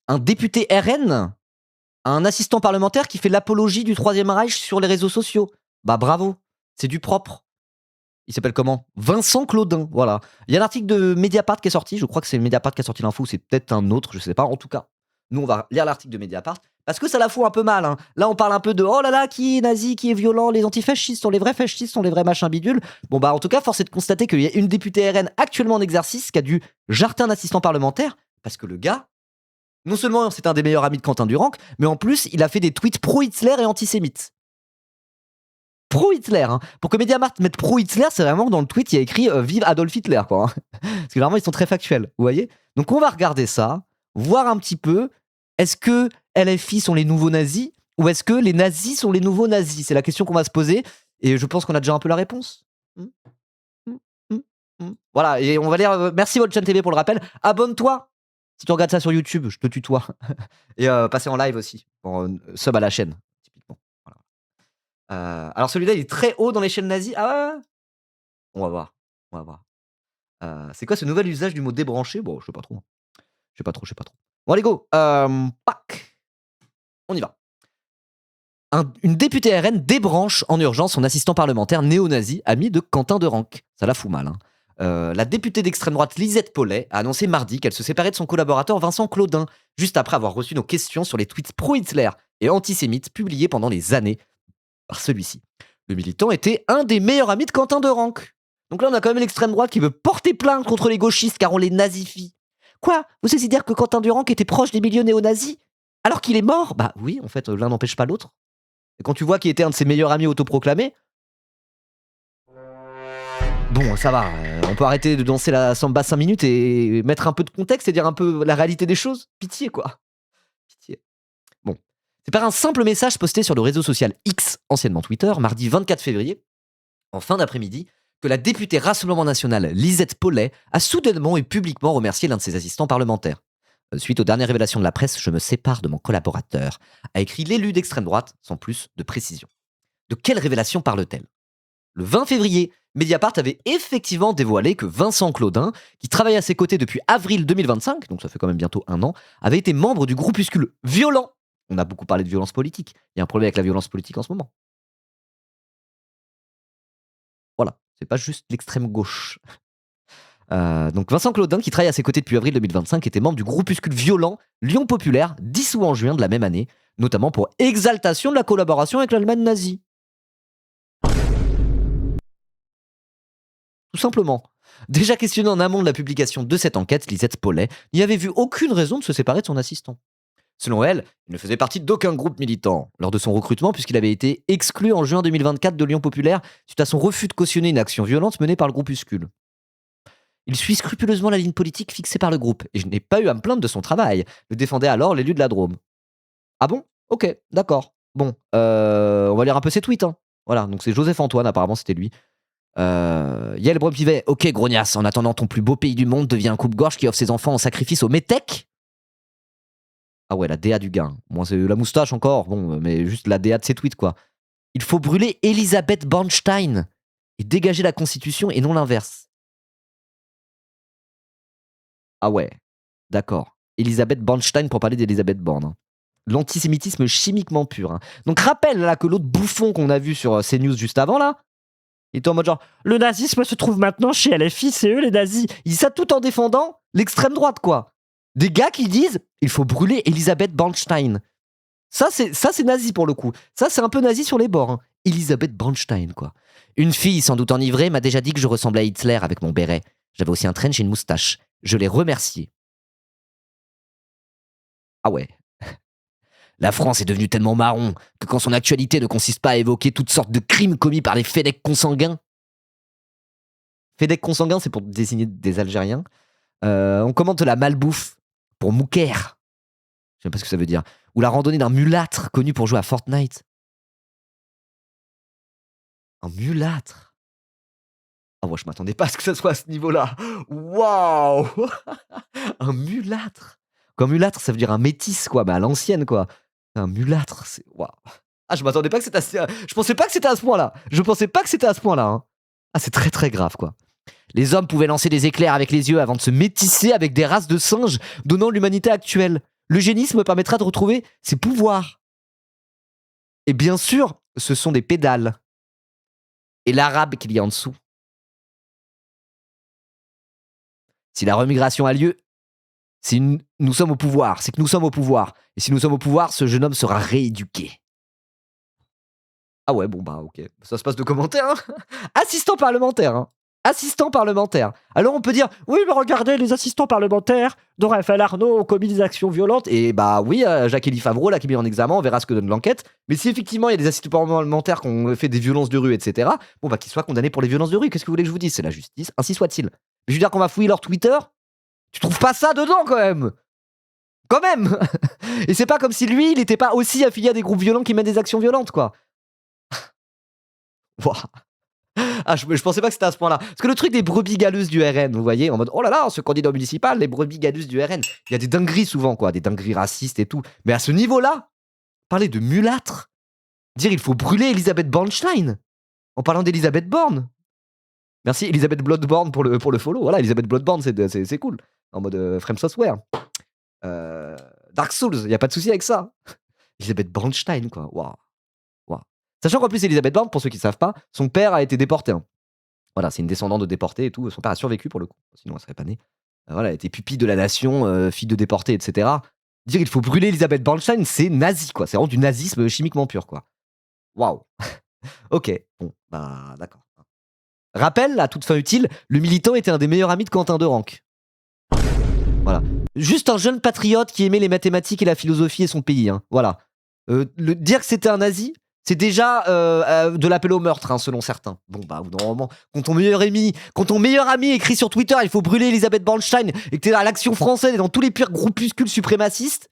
un député RN a un assistant parlementaire qui fait l'apologie du Troisième Reich sur les réseaux sociaux. Bah bravo, c'est du propre. Il s'appelle comment? Vincent Claudin, voilà. Il y a un article de Mediapart qui est sorti, je crois que c'est Mediapart qui a sorti l'info, c'est peut-être un autre, je sais pas. En tout cas, nous on va lire l'article de Mediapart, parce que ça la fout un peu mal. Hein. Là on parle un peu de oh là là, qui est nazi, qui est violent, les antifascistes sont les vrais fascistes, sont les vrais machins bidules. Bon bah en tout cas, force est de constater qu'il y a une députée RN actuellement en exercice qui a dû jarter un assistant parlementaire, parce que le gars, non seulement c'est un des meilleurs amis de Quentin Duranc, mais en plus il a fait des tweets pro-Hitler et antisémites. Pro-Hitler, hein. Pour que Mediapart mette pro-Hitler, c'est vraiment que dans le tweet, il y a écrit vive Adolf Hitler, quoi. Hein. Parce que généralement, ils sont très factuels, vous voyez. Donc, on va regarder ça, voir un petit peu, est-ce que LFI sont les nouveaux nazis ou est-ce que les nazis sont les nouveaux nazis? C'est la question qu'on va se poser et je pense qu'on a déjà un peu la réponse. Voilà, et on va lire. Merci, Volchan TV, pour le rappel. Abonne-toi si tu regardes ça sur YouTube, je te tutoie. Et passez en live aussi, pour sub à la chaîne, typiquement. Alors celui-là, il est très haut dans les chaînes nazies. Ah ouais. On va voir. On va voir. C'est quoi ce nouvel usage du mot débranché? Bon, je sais pas trop. Je sais pas trop. Bon, allez, go. Pac. On y va. Une députée RN débranche en urgence son assistant parlementaire néo-nazi, ami de Quentin Duranc. Ça la fout mal. Hein. La députée d'extrême droite Lisette Paulet a annoncé mardi qu'elle se séparait de son collaborateur Vincent Claudin, juste après avoir reçu nos questions sur les tweets pro-Hitler et antisémites publiés pendant les années par celui-ci. Le militant était un des meilleurs amis de Quentin Duranc. Donc là, on a quand même l'extrême droite qui veut porter plainte contre les gauchistes car on les nazifie. Quoi? Vous osez dire que Quentin Duranc était proche des milieux néo-nazis alors qu'il est mort? Bah oui, en fait, l'un n'empêche pas l'autre. Et quand tu vois qu'il était un de ses meilleurs amis autoproclamés, bon, ça va, on peut arrêter de danser la samba 5 minutes et mettre un peu de contexte et dire un peu la réalité des choses. Pitié, quoi. Pitié. Bon. C'est par un simple message posté sur le réseau social X, anciennement Twitter, mardi 24 février, en fin d'après-midi, que la députée Rassemblement National Lisette Paulet a soudainement et publiquement remercié l'un de ses assistants parlementaires. Suite aux dernières révélations de la presse, je me sépare de mon collaborateur, a écrit l'élu d'extrême droite, sans plus de précision. De quelle révélation parle-t-elle? Le 20 février, Mediapart avait effectivement dévoilé que Vincent Claudin, qui travaille à ses côtés depuis avril 2025, donc ça fait quand même bientôt 1 an, avait été membre du groupuscule violent. On a beaucoup parlé de violence politique. Il y a un problème avec la violence politique en ce moment. Voilà, c'est pas juste l'extrême gauche. Donc Vincent Claudin, qui travaille à ses côtés depuis avril 2025, était membre du groupuscule violent Lyon Populaire, dissous en juin de la même année, notamment pour exaltation de la collaboration avec l'Allemagne nazie. Tout simplement. Déjà questionnée en amont de la publication de cette enquête, Lisette Paulet n'y avait vu aucune raison de se séparer de son assistant. Selon elle, il ne faisait partie d'aucun groupe militant lors de son recrutement puisqu'il avait été exclu en juin 2024 de Lyon Populaire suite à son refus de cautionner une action violente menée par le groupuscule. Il suit scrupuleusement la ligne politique fixée par le groupe et je n'ai pas eu à me plaindre de son travail, le défendait alors l'élu de la Drôme. Ah bon? Ok, d'accord. Bon, on va lire un peu ses tweets. Hein. Voilà, donc c'est Joseph Antoine, apparemment c'était lui. Yael Brun-Pivet, ok grognasse, en attendant ton plus beau pays du monde devient un coupe-gorge qui offre ses enfants en sacrifice au métèque. Ah ouais, la DA du gain. Moi, c'est la moustache encore, bon, mais juste la DA de ses tweets, quoi. Il faut brûler Elisabeth Bornstein et dégager la Constitution et non l'inverse. Ah ouais, d'accord. Elisabeth Bornstein pour parler d'Elisabeth Borne. Hein. L'antisémitisme chimiquement pur. Hein. Donc rappelle là que l'autre bouffon qu'on a vu sur CNews juste avant là, il était en mode genre le nazisme se trouve maintenant chez LFI, c'est eux les nazis. Il dit ça tout en défendant l'extrême droite quoi. Des gars qui disent il faut brûler Elisabeth Bornstein. Ça c'est nazi pour le coup. Ça c'est un peu nazi sur les bords. Hein. Elisabeth Bornstein quoi. Une fille sans doute enivrée m'a déjà dit que je ressemblais à Hitler avec mon béret. J'avais aussi un trench et une moustache. Je l'ai remercié. Ah ouais. La France est devenue tellement marron que quand son actualité ne consiste pas à évoquer toutes sortes de crimes commis par les Fedek consanguins. Fedek consanguins, c'est pour désigner des Algériens. On commente la malbouffe pour Mouker. Je sais pas ce que ça veut dire. Ou la randonnée d'un mulâtre connu pour jouer à Fortnite. Un mulâtre. Ah ouais, je m'attendais pas à ce que ça soit à ce niveau-là. Waouh. Un mulâtre. Quoi, mulâtre, ça veut dire un métis, quoi, mais à l'ancienne, quoi. Un mulâtre, c'est... Waouh. Ah, je m'attendais pas que c'était à... Je pensais pas que c'était à ce point-là. Hein. Ah, c'est très très grave, quoi. Les hommes pouvaient lancer des éclairs avec les yeux avant de se métisser avec des races de singes, donnant l'humanité actuelle. L'eugénisme permettra de retrouver ses pouvoirs. Et bien sûr, ce sont des pédales. Et l'arabe qu'il y a en dessous. Si la remigration a lieu, nous sommes au pouvoir. C'est que nous sommes au pouvoir. Et si nous sommes au pouvoir, ce jeune homme sera rééduqué. Ah ouais, bon bah ok. Ça se passe de commentaires. Hein. Assistant parlementaire. Hein. Assistant parlementaire. Alors on peut dire, oui mais regardez, les assistants parlementaires de Raphaël Arnaud ont commis des actions violentes. Et bah oui, Jacques-Élie Favreau, là qui est mis en examen, on verra ce que donne l'enquête. Mais si effectivement il y a des assistants parlementaires qui ont fait des violences de rue, etc., bon bah qu'ils soient condamnés pour les violences de rue. Qu'est-ce que vous voulez que je vous dise? C'est la justice, ainsi soit-il. Mais je veux dire qu'on va fouiller leur Twitter. Tu trouves pas ça dedans quand même? Quand même. Et c'est pas comme si lui, il n'était pas aussi affilié à des groupes violents qui mènent des actions violentes, quoi. Ouah. Ah, je pensais pas que c'était à ce point-là. Parce que le truc des brebis galeuses du RN, vous voyez, en mode, oh là là, ce candidat municipal, les brebis galeuses du RN, il y a des dingueries souvent, quoi, des dingueries racistes et tout. Mais à ce niveau-là, parler de mulâtre, dire il faut brûler Elisabeth Bornstein, en parlant d'Elisabeth Borne. Merci Elisabeth Bloodborne pour le follow. Voilà, Elisabeth Bloodborne, c'est cool. En mode Frame Software. Dark Souls, il n'y a pas de souci avec ça. Elisabeth Bornstein, quoi. Waouh. Wow. Sachant qu'en plus, Elisabeth Borne, pour ceux qui ne savent pas, son père a été déporté. Hein. Voilà, c'est une descendante de déportés et tout. Son père a survécu pour le coup, sinon elle serait pas née. Voilà, elle était pupille de la nation, fille de déportés, etc. Dire il faut brûler Elisabeth Bornstein, c'est nazi, quoi. C'est vraiment du nazisme chimiquement pur, quoi. Waouh. Ok, bon, bah d'accord. Rappel, à toute fin utile, le militant était un des meilleurs amis de Quentin Derenc. Voilà. Juste un jeune patriote qui aimait les mathématiques et la philosophie et son pays. Hein. Voilà. Dire que c'était un nazi, c'est déjà de l'appel au meurtre, hein, selon certains. Bon, bah, normalement, quand ton meilleur ami écrit sur Twitter, il faut brûler Elisabeth Bornstein, et que t'es à l'Action française et dans tous les pires groupuscules suprémacistes,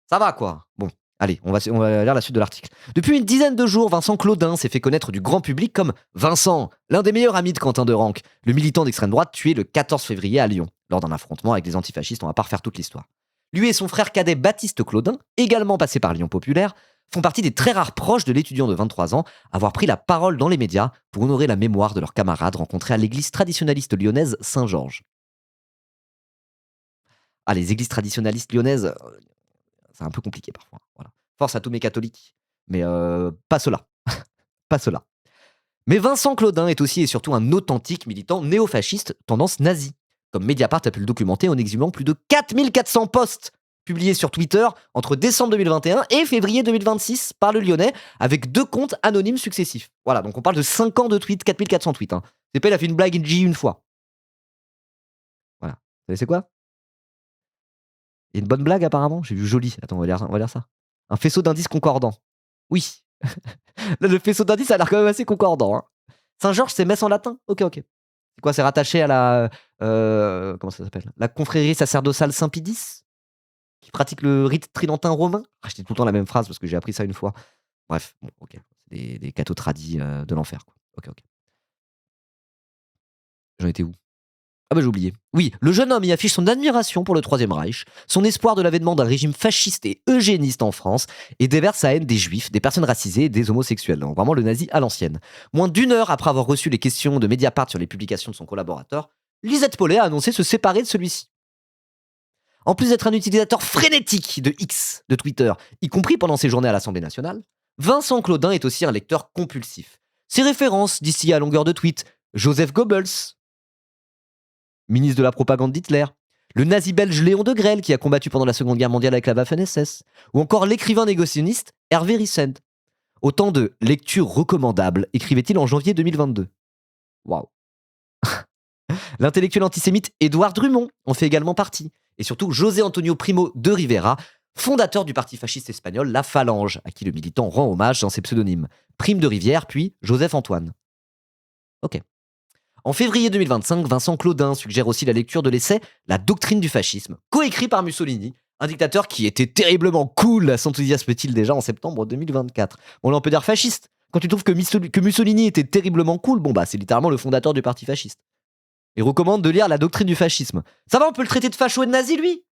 ça va, quoi. Bon, allez, on va lire la suite de l'article. Depuis une dizaine de jours, Vincent Claudin s'est fait connaître du grand public comme Vincent, l'un des meilleurs amis de Quentin Derenc, le militant d'extrême droite tué le 14 février à Lyon, lors d'un affrontement avec les antifascistes. On va pas refaire toute l'histoire. Lui et son frère cadet Baptiste Claudin, également passé par Lyon Populaire, font partie des très rares proches de l'étudiant de 23 ans à avoir pris la parole dans les médias pour honorer la mémoire de leurs camarades rencontrés à l'église traditionnaliste lyonnaise Saint-Georges. Ah, les églises traditionnalistes lyonnaises, c'est un peu compliqué parfois. Voilà. Force à tous mes catholiques. Mais pas cela. Pas cela. Mais Vincent Claudin est aussi et surtout un authentique militant néofasciste tendance nazie. Comme Mediapart a pu le documenter en exhumant plus de 4400 posts publiés sur Twitter entre décembre 2021 et février 2026 par le Lyonnais, avec 2 comptes anonymes successifs. Voilà, donc on parle de 5 ans de tweets, 4400 tweets. Hein. C'est pas, il a fait une blague J une fois. Voilà. Vous savez c'est quoi? Il y a une bonne blague apparemment. J'ai vu joli. Attends, on va lire ça. Un faisceau d'indices concordants. Oui. Le faisceau d'indices a l'air quand même assez concordant. Hein. Saint-Georges, c'est Metz en latin? Ok. C'est quoi? C'est rattaché à la... comment ça s'appelle? La confrérie sacerdotale Saint-Pidis? Qui pratique le rite tridentin romain? Je dis tout le temps la même phrase parce que j'ai appris ça une fois. Bref, bon, ok. C'est des cathos tradis de l'enfer. Quoi. Ok. J'en étais où? Ah bah j'ai oublié. Oui, le jeune homme y affiche son admiration pour le Troisième Reich, son espoir de l'avènement d'un régime fasciste et eugéniste en France, et déverse sa haine des juifs, des personnes racisées et des homosexuels. Donc vraiment le nazi à l'ancienne. Moins d'une heure après avoir reçu les questions de Mediapart sur les publications de son collaborateur, Lisette Paulet a annoncé se séparer de celui-ci. En plus d'être un utilisateur frénétique de X, de Twitter, y compris pendant ses journées à l'Assemblée nationale, Vincent Claudin est aussi un lecteur compulsif. Ses références d'ici à longueur de tweet, Joseph Goebbels, ministre de la propagande d'Hitler, le nazi belge Léon de Grelle qui a combattu pendant la Seconde Guerre mondiale avec la Waffen-SS, ou encore l'écrivain négociationniste Hervé Rissend. Autant de lectures recommandables, écrivait-il en janvier 2022. Waouh. L'intellectuel antisémite Édouard Drummond en fait également partie, et surtout José Antonio Primo de Rivera, fondateur du parti fasciste espagnol La Phalange, à qui le militant rend hommage dans ses pseudonymes, Prime de Rivière puis Joseph Antoine. Ok. En février 2025, Vincent Claudin suggère aussi la lecture de l'essai La doctrine du fascisme, coécrit par Mussolini, un dictateur qui était terriblement cool, s'enthousiasme-t-il déjà en septembre 2024. Bon là on peut dire fasciste. Quand tu trouves que Mussolini était terriblement cool, bon bah c'est littéralement le fondateur du parti fasciste. Il recommande de lire La doctrine du fascisme. Ça va, on peut le traiter de facho et de nazi lui?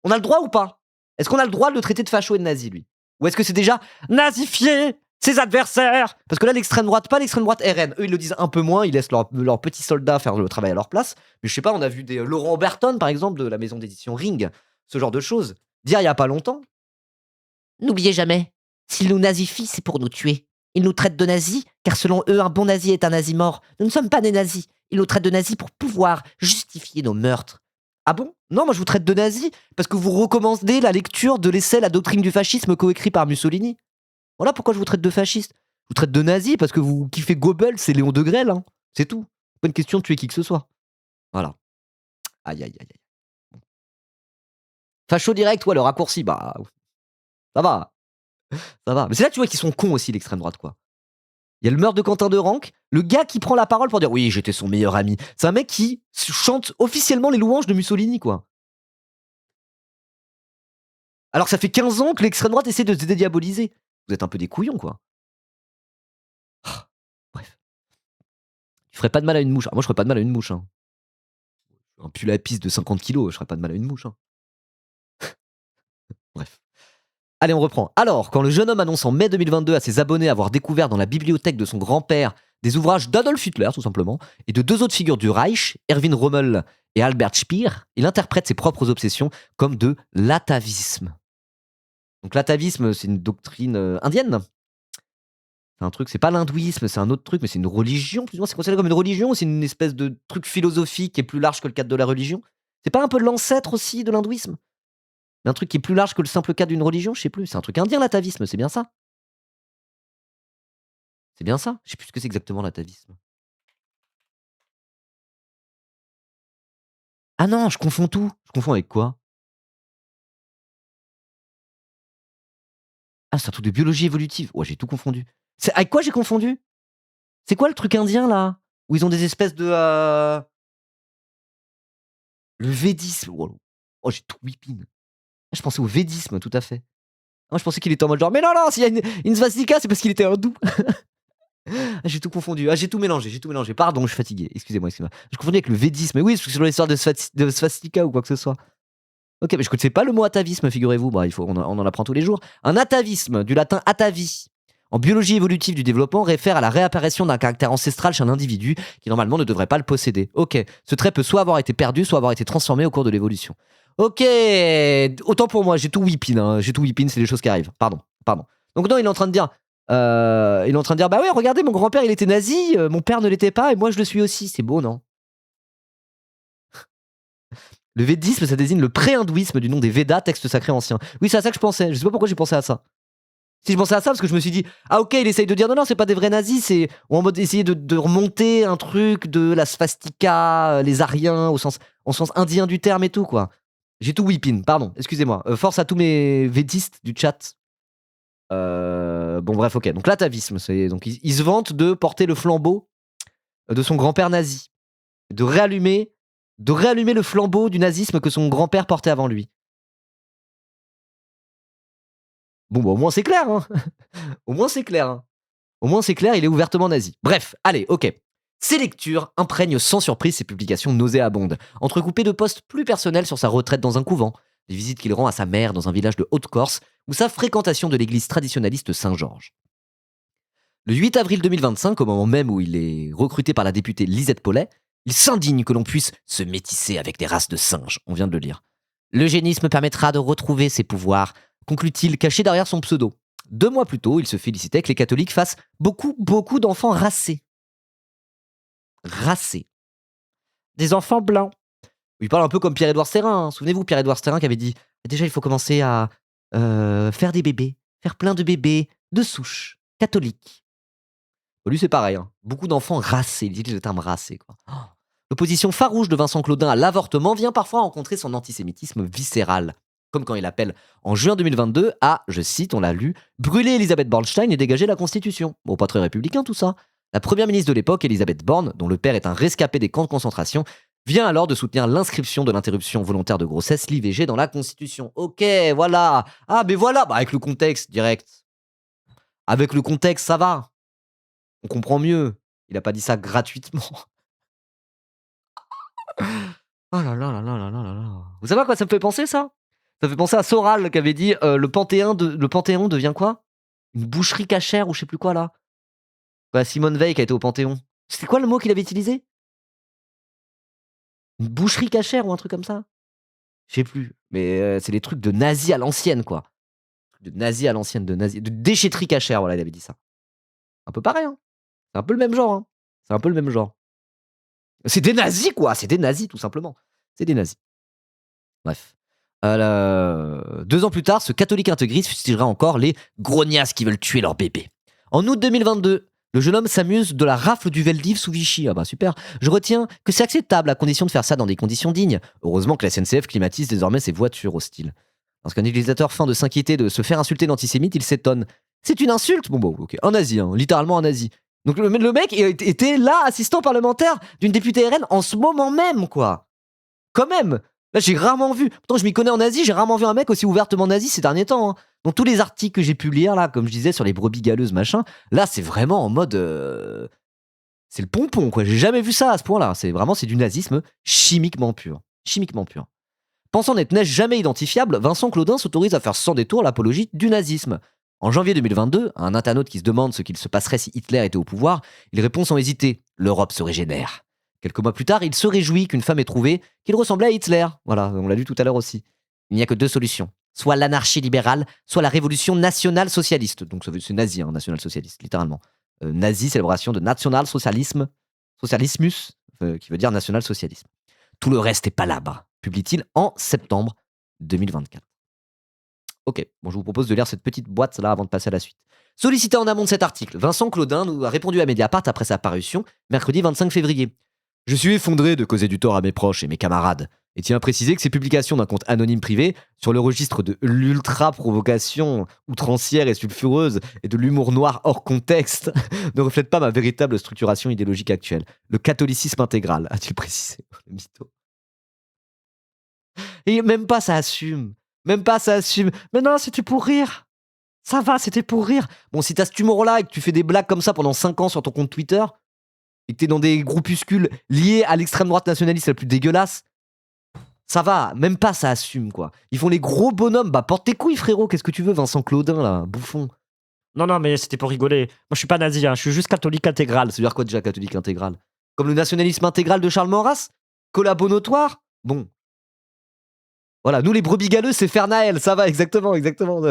On a le droit ou pas? Est-ce qu'on a le droit de le traiter de facho et de nazi lui? Ou est-ce que c'est déjà nazifier ses adversaires? Parce que là, l'extrême droite, pas l'extrême droite RN. Eux, ils le disent un peu moins, ils laissent leurs petits soldats faire le travail à leur place. Mais je sais pas, on a vu des Laurent Berton, par exemple, de la maison d'édition Ring, ce genre de choses. Dire il y a pas longtemps. N'oubliez jamais, s'ils nous nazifient, c'est pour nous tuer. Ils nous traitent de nazis, car selon eux, un bon nazi est un nazi mort. Nous ne sommes pas des nazis. Ils nous traitent de nazis pour pouvoir justifier nos meurtres. Ah bon? Non, moi je vous traite de nazis parce que vous recommandez la lecture de l'essai La doctrine du fascisme coécrit par Mussolini. Voilà pourquoi je vous traite de fasciste. Je vous traite de nazi parce que vous kiffez Goebbels et Léon de Grelle, hein. C'est tout. Pas une question de tuer qui que ce soit. Voilà. Aïe aïe aïe aïe. Facho direct, ouais, le raccourci, bah ça va. Ça va. Mais c'est là, tu vois, qu'ils sont cons aussi, l'extrême droite, quoi. Il y a le meurtre de Quentin de Ranc, le gars qui prend la parole pour dire oui, j'étais son meilleur ami. C'est un mec qui chante officiellement les louanges de Mussolini, quoi. Alors que ça fait 15 ans que l'extrême droite essaie de se dédiaboliser. Vous êtes un peu des couillons, quoi. Ah, bref. Tu ferais pas de mal à une mouche. Ah, moi, je ferais pas de mal à une mouche, hein. Un pull à pisse de 50 kilos, je ferais pas de mal à une mouche, hein. Bref. Allez, on reprend. Alors, quand le jeune homme annonce en mai 2022 à ses abonnés avoir découvert dans la bibliothèque de son grand-père des ouvrages d'Adolf Hitler, tout simplement, et de deux autres figures du Reich, Erwin Rommel et Albert Speer, il interprète ses propres obsessions comme de l'atavisme. Donc l'atavisme, c'est une doctrine indienne. C'est un truc, c'est pas l'hindouisme, c'est un autre truc, mais c'est une religion, plus ou moins. C'est considéré comme une religion ou c'est une espèce de truc philosophique qui est plus large que le cadre de la religion? C'est pas un peu l'ancêtre aussi de l'hindouisme? Un truc qui est plus large que le simple cadre d'une religion? Je sais plus. C'est un truc indien, l'atavisme, c'est bien ça? C'est bien ça? Je sais plus ce que c'est exactement l'atavisme. Ah non, je confonds tout. Je confonds avec quoi? Ah, c'est un truc de biologie évolutive. Ouais, j'ai tout confondu. C'est avec quoi j'ai confondu? C'est quoi le truc indien là? Où ils ont des espèces de le védisme. Oh, oh, j'ai tout whipping. Ah, je pensais au védisme, tout à fait. Moi, je pensais qu'il était en mode genre, mais non, non, s'il y a une svastika, c'est parce qu'il était hindou. Ah, j'ai tout confondu. Ah, j'ai tout mélangé, j'ai tout mélangé. Pardon, je suis fatigué. Excusez-moi, excusez-moi. Je confondais avec le védisme. Oui, c'est sur l'histoire de svastika ou quoi que ce soit. Ok, mais je connaissais pas le mot atavisme, figurez-vous. Bah, on en apprend tous les jours. Un atavisme, du latin atavi, en biologie évolutive du développement, réfère à la réapparition d'un caractère ancestral chez un individu qui normalement ne devrait pas le posséder. Ok, ce trait peut soit avoir été perdu, soit avoir été transformé au cours de l'évolution. Ok, autant pour moi, j'ai tout whipping, hein. J'ai tout whipping, c'est des choses qui arrivent. Pardon, pardon. Donc non, il est en train de dire, bah ouais, regardez, mon grand-père il était nazi, mon père ne l'était pas et moi je le suis aussi. C'est beau, non? Le védisme, ça désigne le pré-hindouisme du nom des Védas, textes sacrés anciens. Oui, c'est à ça que je pensais. Je sais pas pourquoi j'ai pensé à ça. Si je pensais à ça, parce que je me suis dit, ah ok, il essaye de dire non, non, c'est pas des vrais nazis, c'est ou en mode essayer de remonter un truc de la svastika, les Aryens, au sens indien du terme et tout, quoi. J'ai tout whipping, pardon, excusez-moi. Force à tous mes védistes du chat. Bon, bref, ok. Donc, l'atavisme, c'est donc il se vante de porter le flambeau de son grand-père nazi, de réallumer, le flambeau du nazisme que son grand-père portait avant lui. Bon, bah, au moins c'est clair, hein. Au moins c'est clair, hein. Au moins c'est clair, il est ouvertement nazi. Bref, allez, ok. Ces lectures imprègnent sans surprise ses publications nauséabondes, entrecoupées de posts plus personnels sur sa retraite dans un couvent, des visites qu'il rend à sa mère dans un village de Haute-Corse, ou sa fréquentation de l'église traditionnaliste Saint-Georges. Le 8 avril 2025, au moment même où il est recruté par la députée Lisette Paulet, il s'indigne que l'on puisse se métisser avec des races de singes, on vient de le lire. L'eugénisme permettra de retrouver ses pouvoirs, conclut-il, caché derrière son pseudo. 2 mois plus tôt, il se félicitait que les catholiques fassent beaucoup, beaucoup d'enfants racés. Racés. Des enfants blancs. Il parle un peu comme Pierre-Édouard Stérin, hein. Souvenez-vous, Pierre-Édouard Stérin qui avait dit déjà, il faut commencer à faire des bébés, faire plein de bébés de souche, catholiques. Bon, lui, c'est pareil, hein. Beaucoup d'enfants racés, il utilise le terme racé, quoi. Oh. L'opposition farouche de Vincent Claudin à l'avortement vient parfois rencontrer son antisémitisme viscéral. Comme quand il appelle, en juin 2022, à, je cite, on l'a lu, brûler Elisabeth Bornstein et dégager la Constitution. Bon, pas très républicain tout ça. La première ministre de l'époque, Elisabeth Borne, dont le père est un rescapé des camps de concentration, vient alors de soutenir l'inscription de l'interruption volontaire de grossesse, l'IVG, dans la Constitution. Ok, voilà. Ah, mais voilà, bah, avec le contexte direct. Avec le contexte, ça va. On comprend mieux. Il a pas dit ça gratuitement. Oh là là là là là là là là. Vous savez à quoi ça me fait penser ça? Ça fait penser à Soral qui avait dit le Panthéon devient quoi? Une boucherie cachère ou je sais plus quoi là. Bah, Simone Veil qui a été au Panthéon. C'était quoi le mot qu'il avait utilisé? Une boucherie cachère ou un truc comme ça? Je sais plus. Mais c'est les trucs de nazis à l'ancienne, quoi. De nazis à l'ancienne, de nazis, de déchetterie cachère, voilà, il avait dit ça. Un peu pareil, hein. C'est un peu le même genre, hein. C'est un peu le même genre. C'est des nazis, quoi. C'est des nazis, tout simplement. C'est des nazis. Bref. 2 ans plus tard, ce catholique intégriste fustigera encore les grognasses qui veulent tuer leur bébé. En août 2022, le jeune homme s'amuse de la rafle du Veldiv sous Vichy. Ah bah super. Je retiens que c'est acceptable à condition de faire ça dans des conditions dignes. Heureusement que la SNCF climatise désormais ses voitures hostiles. Lorsqu'un utilisateur feint de s'inquiéter de se faire insulter d'antisémite, il s'étonne. C'est une insulte? Bon, ok. Un nazi, hein, littéralement un nazi. Donc le mec était là, assistant parlementaire d'une députée RN en ce moment même, quoi. Quand même. Là, j'ai rarement vu. Pourtant, je m'y connais en Asie, j'ai rarement vu un mec aussi ouvertement nazi ces derniers temps. Hein. Dans tous les articles que j'ai pu lire, là, comme je disais, sur les brebis galeuses, machin, là, c'est vraiment en mode. C'est le pompon, quoi. J'ai jamais vu ça à ce point-là. C'est du nazisme chimiquement pur. Chimiquement pur. Pensant n'être jamais identifiable, Vincent Claudin s'autorise à faire sans détour l'apologie du nazisme. En janvier 2022, à un internaute qui se demande ce qu'il se passerait si Hitler était au pouvoir, il répond sans hésiter: l'Europe se régénère. Quelques mois plus tard, il se réjouit qu'une femme ait trouvé qu'il ressemblait à Hitler. Voilà, on l'a lu tout à l'heure aussi. Il n'y a que 2 solutions. Soit l'anarchie libérale, soit la révolution nationale-socialiste. Donc c'est nazi, hein, national-socialiste, littéralement. Nazi, célébration de national-socialisme, socialismus, qui veut dire national-socialisme. Tout le reste est palabre, publie-t-il en septembre 2024. Ok, bon, je vous propose de lire cette petite boîte là avant de passer à la suite. Sollicité en amont de cet article, Vincent Claudin nous a répondu à Mediapart après sa parution, mercredi 25 février. Je suis effondré de causer du tort à mes proches et mes camarades, et tiens à préciser que ces publications d'un compte anonyme privé, sur le registre de l'ultra-provocation outrancière et sulfureuse et de l'humour noir hors contexte, ne reflètent pas ma véritable structuration idéologique actuelle, le catholicisme intégral, a-t-il précisé. Le mytho. Et même pas ça assume. Même pas ça assume. Mais non, c'était pour rire. Ça va, c'était pour rire. Bon, si t'as cet humour-là et que tu fais des blagues comme ça pendant 5 ans sur ton compte Twitter, et que t'es dans des groupuscules liés à l'extrême droite nationaliste la plus dégueulasse, ça va, même pas ça assume, quoi. Ils font les gros bonhommes. Bah, porte tes couilles, frérot. Qu'est-ce que tu veux, Vincent Claudin, là, bouffon? Non, mais c'était pour rigoler. Moi, je suis pas nazi, hein, je suis juste catholique intégral. Ça veut dire quoi déjà, catholique intégral? Comme le nationalisme intégral de Charles Maurras? Collabo notoire? Bon. Voilà, nous les brebis galeuses, c'est Fernael, ça va, exactement.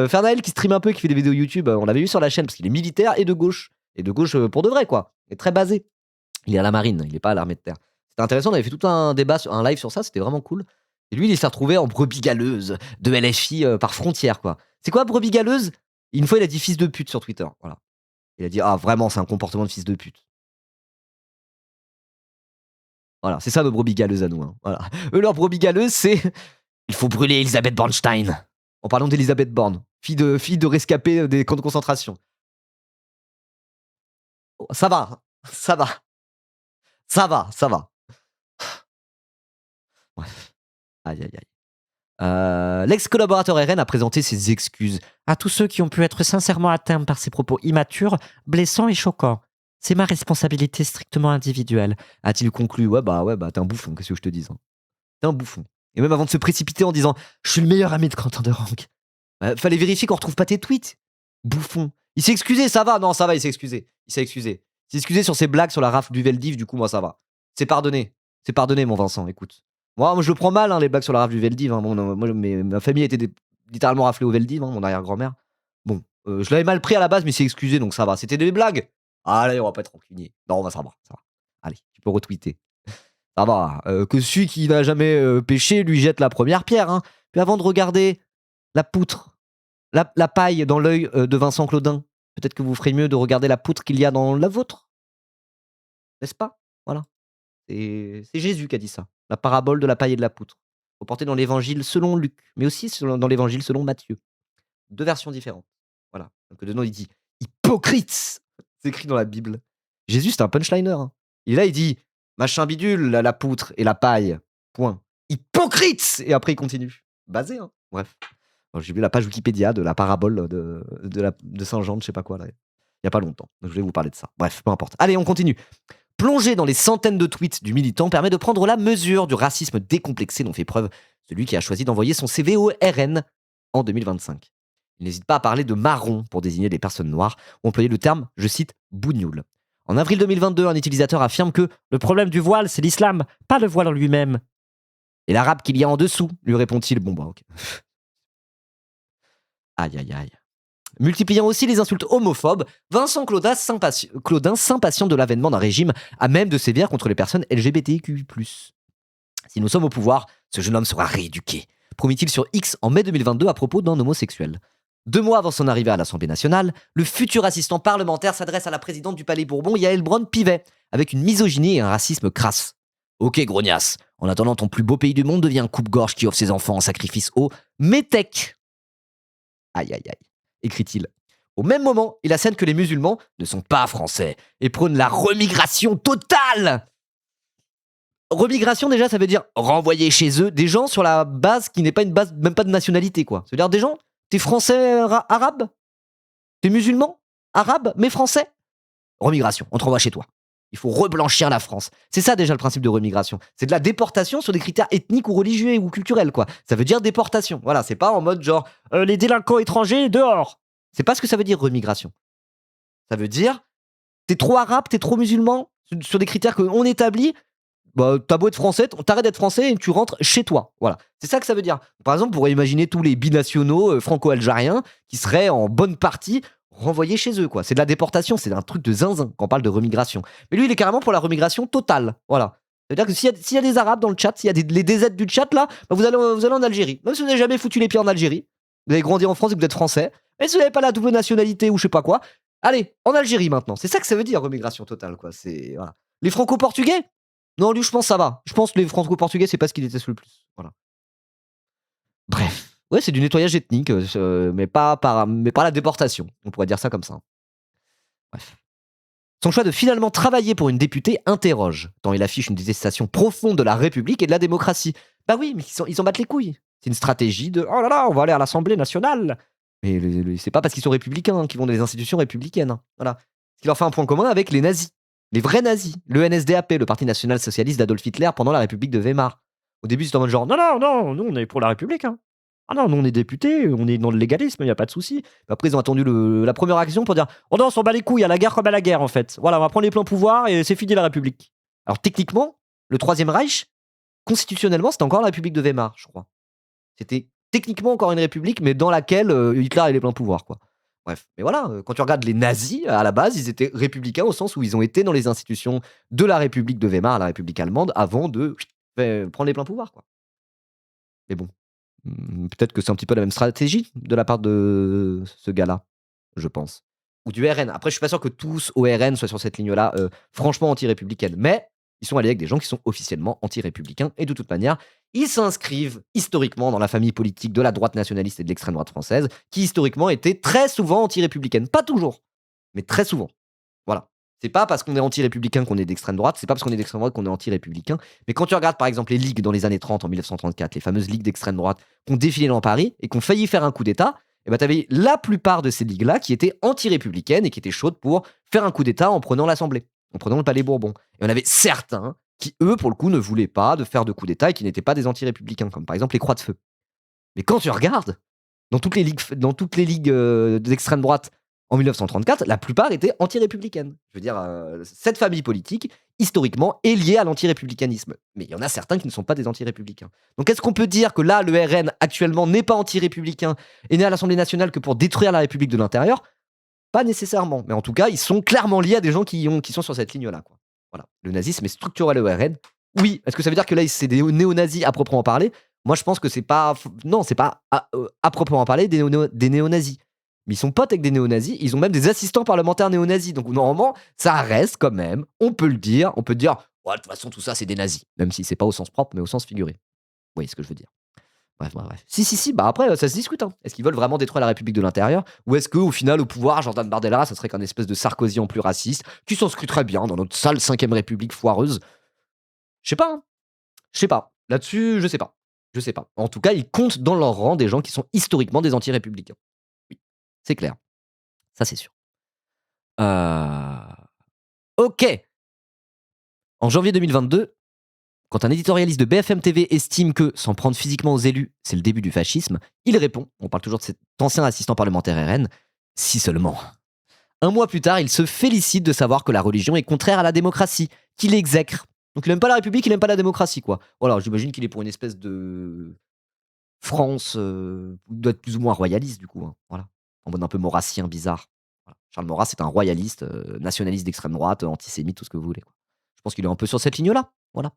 Fernael qui stream un peu, qui fait des vidéos YouTube, on l'avait vu sur la chaîne, parce qu'il est militaire et de gauche. Et de gauche pour de vrai, quoi. Il est très basé. Il est à la marine, il est pas à l'armée de terre. C'était intéressant, on avait fait tout un débat, un live sur ça, c'était vraiment cool. Et lui, il s'est retrouvé en brebis galeuse de LFI par frontière, quoi. C'est quoi, brebis galeuse? Une fois, il a dit fils de pute sur Twitter, voilà. Il a dit, ah, vraiment, c'est un comportement de fils de pute. Voilà, c'est ça nos brebis galeuses à nous, hein. Voilà. Eux, leur brebis galeuse, c'est il faut brûler Elisabeth Bornstein. En parlant d'Elisabeth Born, fille de rescapée des camps de concentration. Oh, ça va. Bref. Aïe. L'ex-collaborateur RN a présenté ses excuses À tous ceux qui ont pu être sincèrement atteints par ces propos immatures, blessants et choquants. C'est ma responsabilité strictement individuelle. a-t-il conclu. Ouais, bah, t'es un bouffon, qu'est-ce que je te dis, hein. T'es un bouffon. Et même avant de se précipiter en disant je suis le meilleur ami de Quentin de Rank, fallait vérifier qu'on retrouve pas tes tweets. Bouffon. Il s'est excusé, ça va. Non, ça va, il s'est excusé. Il s'est excusé sur ses blagues sur la rafle du Veldiv, du coup, moi, ça va. C'est pardonné, mon Vincent, écoute. Moi, je le prends mal, hein, les blagues sur la rafle du Veldiv. Hein. Bon, non, moi, ma famille était littéralement raflée au Veldiv, hein, mon arrière-grand-mère. Bon, je l'avais mal pris à la base, mais il s'est excusé, donc ça va. C'était des blagues. Allez, on va pas être rancunier. Non, ça va. Allez, tu peux retweeter. Ça va. Que celui qui n'a jamais péché lui jette la première pierre. Hein. Puis avant de regarder la poutre, la paille dans l'œil de Vincent Claudin, peut-être que vous ferez mieux de regarder la poutre qu'il y a dans la vôtre. N'est-ce pas? Voilà. C'est Jésus qui a dit ça. La parabole de la paille et de la poutre. Reportée dans l'évangile selon Luc, mais aussi dans l'évangile selon Matthieu. 2 versions différentes. Voilà. Donc dedans, il dit hypocrite. C'est écrit dans la Bible. Jésus, c'est un punchliner. Hein. Et là, il dit machin bidule, la poutre et la paille. Point. Hypocrite. Et après, il continue. Basé, hein. Bref. Alors, j'ai vu la page Wikipédia de la parabole de Saint Jean, je sais pas quoi, là. Il y a pas longtemps. Donc, je vais vous parler de ça. Bref, peu importe. Allez, on continue. Plonger dans les centaines de tweets du militant permet de prendre la mesure du racisme décomplexé dont fait preuve celui qui a choisi d'envoyer son CV au RN en 2025. Il n'hésite pas à parler de marron pour désigner des personnes noires ou employer le terme, je cite, bougnoul. En avril 2022, un utilisateur affirme que Le problème du voile, c'est l'islam, pas le voile en lui-même. Et l'arabe qu'il y a en dessous, lui répond-il. Bon, bah, ok. Aïe, aïe, aïe. Multipliant aussi les insultes homophobes, Vincent Claudin s'impatient de l'avènement d'un régime à même de sévir contre les personnes LGBTQ+. Si nous sommes au pouvoir, ce jeune homme sera rééduqué, promit-il sur X en mai 2022 à propos d'un homosexuel. 2 mois avant son arrivée à l'Assemblée nationale, le futur assistant parlementaire s'adresse à la présidente du Palais Bourbon, Yael Braun-Pivet, avec une misogynie et un racisme crasse. Ok, grognasse, en attendant, ton plus beau pays du monde devient un coupe-gorge qui offre ses enfants en sacrifice au métèque. Aïe, aïe, aïe, écrit-il. Au même moment, il assène que les musulmans ne sont pas français et prônent la remigration totale. Remigration, déjà, ça veut dire renvoyer chez eux des gens sur la base qui n'est pas une base, même pas de nationalité, quoi. Ça veut dire des gens, t'es français arabe, t'es musulman arabe, mais français. Remigration, on te renvoie chez toi. Il faut reblanchir la France. C'est ça déjà le principe de remigration. C'est de la déportation sur des critères ethniques ou religieux ou culturels, quoi. Ça veut dire déportation. Voilà, c'est pas en mode genre les délinquants étrangers dehors. C'est pas ce que ça veut dire remigration. Ça veut dire t'es trop arabe, t'es trop musulman sur des critères qu'on établit. Bah, t'as beau être français, t'arrêtes d'être français et tu rentres chez toi. Voilà. C'est ça que ça veut dire. Par exemple, on pourrait imaginer tous les binationaux franco-algériens qui seraient en bonne partie renvoyés chez eux, quoi. C'est de la déportation, c'est un truc de zinzin quand on parle de remigration. Mais lui, il est carrément pour la remigration totale. Voilà. C'est-à-dire que s'il y a des Arabes dans le chat, s'il y a les DZ du chat, là, bah vous allez en Algérie. Même si vous n'avez jamais foutu les pieds en Algérie, vous avez grandi en France et que vous êtes français, et si vous n'avez pas la double nationalité ou je sais pas quoi, allez, en Algérie maintenant. C'est ça que ça veut dire, remigration totale, quoi. C'est, voilà. Les franco-portugais, non, lui, je pense que ça va. Je pense que les franco-portugais, c'est pas ce qu'ils détestent le plus. Voilà. Bref. Ouais, c'est du nettoyage ethnique, mais pas par la déportation. On pourrait dire ça comme ça. Bref. Son choix de finalement travailler pour une députée interroge, tant il affiche une détestation profonde de la République et de la démocratie. Bah oui, mais ils en battent les couilles. C'est une stratégie de oh là là, on va aller à l'Assemblée nationale. Mais c'est pas parce qu'ils sont républicains qu'ils vont dans les institutions républicaines. Hein. Voilà. Ce qui leur fait un point commun avec les nazis. Les vrais nazis. Le NSDAP, le Parti national socialiste d'Adolf Hitler pendant la République de Weimar. Au début, c'était en mode genre non, non, non, nous on est pour la République. Hein. Ah non, nous on est députés, on est dans le légalisme, il n'y a pas de souci. Après, ils ont attendu la première action pour dire oh non, on s'en bat les couilles, à la guerre comme à la guerre en fait. Voilà, on va prendre les pleins pouvoirs et c'est fini la République. Alors techniquement, le Troisième Reich, constitutionnellement, c'était encore la République de Weimar, je crois. C'était techniquement encore une république, mais dans laquelle Hitler avait les pleins pouvoirs, quoi. Bref, mais voilà, quand tu regardes les nazis, à la base, ils étaient républicains au sens où ils ont été dans les institutions de la République de Weimar, la République allemande, avant de prendre les pleins pouvoirs, quoi. Mais bon, peut-être que c'est un petit peu la même stratégie de la part de ce gars-là, je pense. Ou du RN. Après, je suis pas sûr que tous au RN soient sur cette ligne-là, franchement anti-républicaine. Mais ils sont alliés avec des gens qui sont officiellement anti-républicains. Et de toute manière, ils s'inscrivent historiquement dans la famille politique de la droite nationaliste et de l'extrême droite française, qui historiquement était très souvent anti-républicaine. Pas toujours, mais très souvent. Voilà. C'est pas parce qu'on est anti-républicain qu'on est d'extrême droite, c'est pas parce qu'on est d'extrême droite qu'on est anti-républicain. Mais quand tu regardes par exemple les ligues dans les années 30, en 1934, les fameuses ligues d'extrême droite qui ont défilé dans Paris et qui ont failli faire un coup d'État, et ben t'avais la plupart de ces ligues-là qui étaient anti-républicaines et qui étaient chaudes pour faire un coup d'État en prenant l'Assemblée, en prenant le Palais Bourbon. Et on avait certains qui, eux, pour le coup, ne voulaient pas de faire de coup d'État et qui n'étaient pas des anti-républicains, comme par exemple les Croix de Feu. Mais quand tu regardes, dans toutes les ligues d'extrême droite en 1934, la plupart étaient anti-républicaines. Je veux dire, cette famille politique, historiquement, est liée à l'anti-républicanisme. Mais il y en a certains qui ne sont pas des anti-républicains. Donc est-ce qu'on peut dire que là, le RN, actuellement, n'est pas anti-républicain et n'est à l'Assemblée nationale que pour détruire la République de l'intérieur? Pas nécessairement. Mais en tout cas, ils sont clairement liés à des gens qui sont sur cette ligne-là, quoi. Voilà. Le nazisme est structurel au RN. Oui. Est-ce que ça veut dire que là, c'est des néo-nazis à proprement parler? Moi, je pense que c'est pas... Non, c'est pas à proprement parler des néo-nazis. Mais ils sont potes avec des néo-nazis, ils ont même des assistants parlementaires néo-nazis. Donc normalement, ça reste quand même, on peut dire, ouais, de toute façon, tout ça, c'est des nazis. Même si c'est pas au sens propre, mais au sens figuré. Vous voyez ce que je veux dire. Bref. Si, bah après, ça se discute. Hein. Est-ce qu'ils veulent vraiment détruire la République de l'intérieur? Ou est-ce qu'au final, au pouvoir, Jordan Bardella, ça serait qu'un espèce de Sarkozy en plus raciste, qui s'inscrit très bien dans notre sale 5ème République foireuse? Je sais pas. Hein. Je sais pas. Là-dessus, je sais pas. En tout cas, ils comptent dans leur rang des gens qui sont historiquement des anti-républicains. Oui, c'est clair. Ça, c'est sûr. Ok. En janvier 2022, quand un éditorialiste de BFM TV estime que s'en prendre physiquement aux élus, c'est le début du fascisme, il répond, on parle toujours de cet ancien assistant parlementaire RN, si seulement. Un mois plus tard, il se félicite de savoir que la religion est contraire à la démocratie, qu'il exècre. Donc il aime pas la République, il aime pas la démocratie, quoi. Voilà, j'imagine qu'il est pour une espèce de France, doit être plus ou moins royaliste du coup, hein, voilà. En mode un peu maurassien bizarre. Voilà. Charles Maurras, c'est un royaliste, nationaliste d'extrême droite, antisémite, tout ce que vous voulez, quoi. Je pense qu'il est un peu sur cette ligne-là, voilà.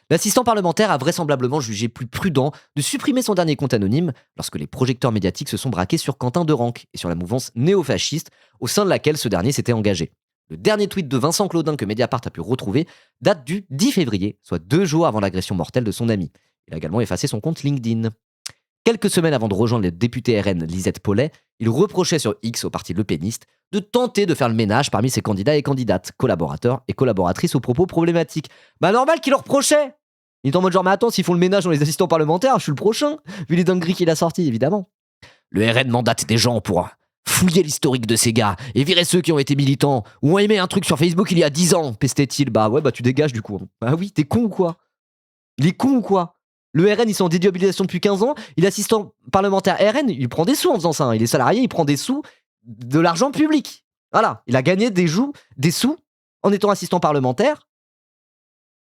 L'assistant parlementaire a vraisemblablement jugé plus prudent de supprimer son dernier compte anonyme lorsque les projecteurs médiatiques se sont braqués sur Quentin Derenc et sur la mouvance néofasciste au sein de laquelle ce dernier s'était engagé. Le dernier tweet de Vincent Claudin que Mediapart a pu retrouver date du 10 février, soit 2 jours avant l'agression mortelle de son ami. Il a également effacé son compte LinkedIn. Quelques semaines avant de rejoindre le député RN Lisette Paulet, il reprochait sur X au parti Le Péniste de tenter de faire le ménage parmi ses candidats et candidates, collaborateurs et collaboratrices aux propos problématiques. Bah normal qu'il leur reprochait. Il est en mode genre, mais attends, s'ils font le ménage dans les assistants parlementaires, je suis le prochain, vu les dingueries qu'il a sorties, évidemment. Le RN mandate des gens pour fouiller l'historique de ces gars et virer ceux qui ont été militants ou ont aimé un truc sur Facebook il y a 10 ans, pestait-il. Bah ouais, bah tu dégages du coup. Bah oui, t'es con ou quoi? Il est con ou quoi? Le RN, ils sont en dédiabolisation depuis 15 ans. Il est assistant parlementaire RN, il prend des sous en faisant ça, hein. Il est salarié, il prend des sous, de l'argent public. Voilà, il a gagné des sous en étant assistant parlementaire.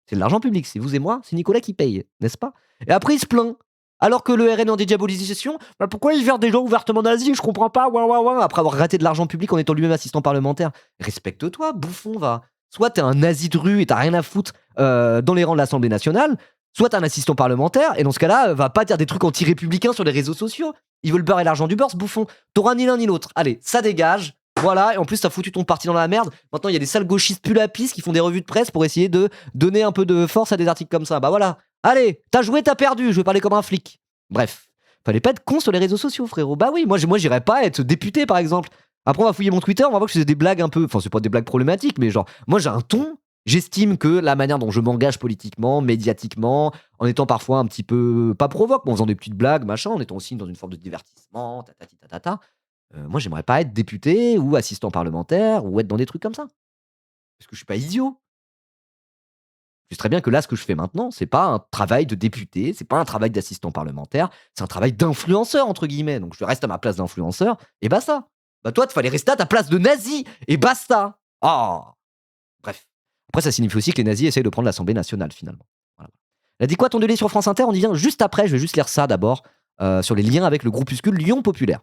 C'est de l'argent public, c'est vous et moi, c'est Nicolas qui paye, n'est-ce pas? Et après, il se plaint. Alors que le RN est en dédiabolisation, bah pourquoi il vire des gens ouvertement nazis? Je comprends pas, ouin, ouin, ouin, après avoir raté de l'argent public en étant lui-même assistant parlementaire. Respecte-toi, bouffon, va. Soit t'es un nazi de rue et t'as rien à foutre dans les rangs de l'Assemblée nationale, soit t'es un assistant parlementaire, et dans ce cas-là, va pas dire des trucs anti-républicains sur les réseaux sociaux. Ils veulent beurrer l'argent du beurre, ce bouffon. T'auras ni l'un ni l'autre. Allez, ça dégage. Voilà, et en plus, t'as foutu ton parti dans la merde. Maintenant, il y a des sales gauchistes pulapis qui font des revues de presse pour essayer de donner un peu de force à des articles comme ça. Bah voilà. Allez, t'as joué, t'as perdu. Je vais parler comme un flic. Bref. Fallait pas être con sur les réseaux sociaux, frérot. Bah oui, moi j'irais pas être député, par exemple. Après, on va fouiller mon Twitter, on va voir que je faisais des blagues un peu. Enfin, c'est pas des blagues problématiques, mais genre, moi j'ai un ton. J'estime que la manière dont je m'engage politiquement, médiatiquement, en étant parfois un petit peu pas provoque, mais en faisant des petites blagues, machin, en étant aussi dans une forme de divertissement, tatati tatata. Moi, j'aimerais pas être député ou assistant parlementaire ou être dans des trucs comme ça. Parce que je suis pas idiot. Je sais très bien que là, ce que je fais maintenant, c'est pas un travail de député, c'est pas un travail d'assistant parlementaire, c'est un travail d'influenceur, entre guillemets. Donc je reste à ma place d'influenceur et basta. Bah toi, il fallait rester à ta place de nazi et basta. Ah, bref. Après, ça signifie aussi que les nazis essayent de prendre l'Assemblée nationale, finalement. Voilà. Elle a dit quoi, ton délai sur France Inter? On y vient juste après. Je vais juste lire ça d'abord sur les liens avec le groupuscule Lyon Populaire.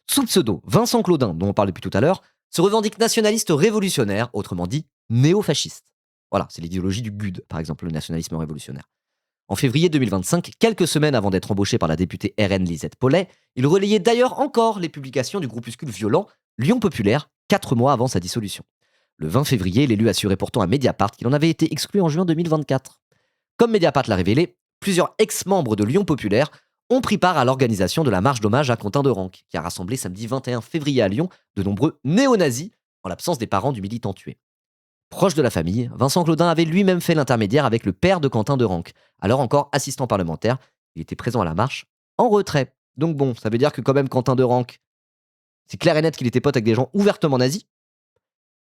Sous pseudo, Vincent Claudin, dont on parle depuis tout à l'heure, se revendique nationaliste révolutionnaire, autrement dit néo-fasciste. Voilà, c'est l'idéologie du GUD, par exemple, le nationalisme révolutionnaire. En février 2025, quelques semaines avant d'être embauché par la députée RN Lisette Paulet, il relayait d'ailleurs encore les publications du groupuscule violent Lyon Populaire, 4 mois avant sa dissolution. Le 20 février, l'élu assurait pourtant à Mediapart qu'il en avait été exclu en juin 2024. Comme Mediapart l'a révélé, plusieurs ex-membres de Lyon Populaire ont pris part à l'organisation de la marche d'hommage à Quentin Derenc, qui a rassemblé samedi 21 février à Lyon de nombreux néo-nazis, en l'absence des parents du militant tué. Proche de la famille, Vincent Claudin avait lui-même fait l'intermédiaire avec le père de Quentin Derenc, alors encore assistant parlementaire. Il était présent à la marche, en retrait. Donc bon, ça veut dire que quand même Quentin Derenc, c'est clair et net qu'il était pote avec des gens ouvertement nazis.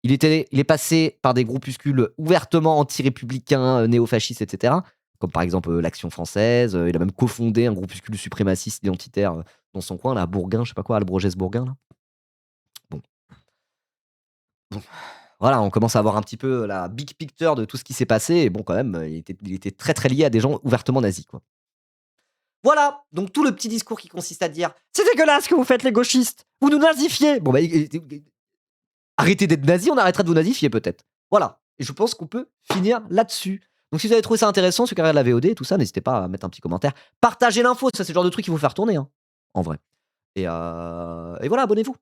Il est passé par des groupuscules ouvertement anti-républicains, néofascistes, etc. Comme par exemple l'Action française. Il a même cofondé un groupuscule suprémaciste identitaire dans son coin, là, à Bourguin, je sais pas quoi, Albrogès-Bourguin, là. Bon. Voilà, on commence à avoir un petit peu la big picture de tout ce qui s'est passé. Et bon, quand même, il était très très lié à des gens ouvertement nazis, quoi. Voilà, donc tout le petit discours qui consiste à dire c'est dégueulasse ce que vous faites les gauchistes, vous nous nazifiez. Bon bah arrêtez d'être nazi, on arrêtera de vous nazifier peut-être. Voilà, et je pense qu'on peut finir là-dessus. Donc si vous avez trouvé ça intéressant, ceux qui regardent la VOD et tout ça, n'hésitez pas à mettre un petit commentaire. Partagez l'info, ça c'est le genre de truc qu'il faut faire tourner, hein, en vrai. Et voilà, abonnez-vous.